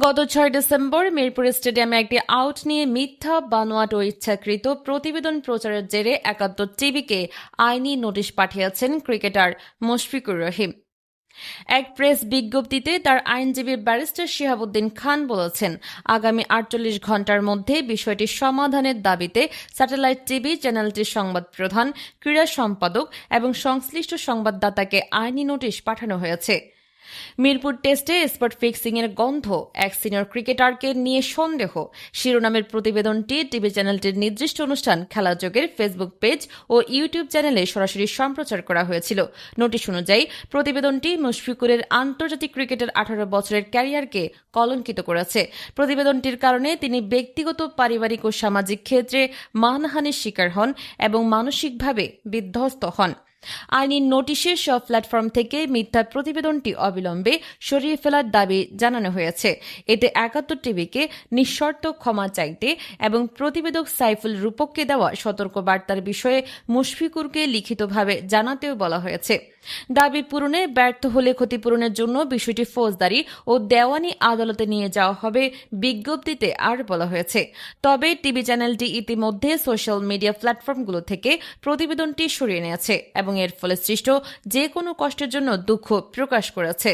গত 6 ডিসেম্বর মিরপুর স্টেডিয়ামে একটি আউট নিয়ে মিথ্যা, বানোয়াট ও ইচ্ছাকৃত প্রতিবেদন প্রচারের জেরে ৭১ টিভিকে আইনি নোটিশ পাঠিয়েছেন ক্রিকেটার মুশফিকুর রহিম। এক প্রেস বিজ্ঞপ্তিতে তার আইনজীবী ব্যারিস্টার শিহাবুদ্দিন খান বলেছেন, আগামী ৪৮ ঘণ্টার মধ্যে বিষয়টি সমাধানের দাবিতে স্যাটেলাইট টিভি চ্যানেলটির সংবাদ প্রধান, ক্রীড়া সম্পাদক এবং সংশ্লিষ্ট সংবাদদাতাকে আইনি নোটিশ পাঠানো হয়েছে। মিরপুর টেস্টে স্পট ফিক্সিং এর গন্ধ, এক সিনিয়র ক্রিকেটারকে নিয়ে সন্দেহ শিরোনামের প্রতিবেদনটি টিভি চ্যানেলটির নির্দিষ্ট অনুষ্ঠান খেলাযোগের ফেসবুক পেজ ও ইউটিউব চ্যানেলে সরাসরি সম্প্রচার করা হয়েছিল। নোটিশ অনুযায়ী প্রতিবেদনটি মুশফিকুরের আন্তর্জাতিক ক্রিকেটের ১৮ বছরের ক্যারিয়ারকে কলঙ্কিত করেছে। প্রতিবেদনটির কারণে তিনি ব্যক্তিগত, পারিবারিক ও সামাজিক ক্ষেত্রে মানহানির শিকার হন এবং মানসিকভাবে বিধ্বস্ত হন। আইনি নোটিশে সব প্ল্যাটফর্ম থেকে মিথ্যা প্রতিবেদনটি অবিলম্বে সরিয়ে ফেলার দাবি জানানো হয়েছে। এতে ৭১ টিভিকে নিঃশর্ত ক্ষমা চাইতে এবং প্রতিবেদক সাইফুল রূপককে দেওয়া সতর্কবার্তার বিষয়ে মুশফিকুরকে লিখিতভাবে জানাতেও বলা হয়েছে। দাবি পূরণে ব্যর্থ হলে ক্ষতিপূরণের জন্য বিষয়টি ফৌজদারি ও দেওয়ানি আদালতে নিয়ে যাওয়া হবে, বিজ্ঞপ্তিতে আর বলা হয়েছে। তবে টিভি চ্যানেলটি ইতিমধ্যে সোশ্যাল মিডিয়া প্ল্যাটফর্মগুলো থেকে প্রতিবেদনটি সরিয়ে নিয়েছে এবং এর ফলে সৃষ্ট যে কোনো কষ্টের জন্য দুঃখ প্রকাশ করেছে।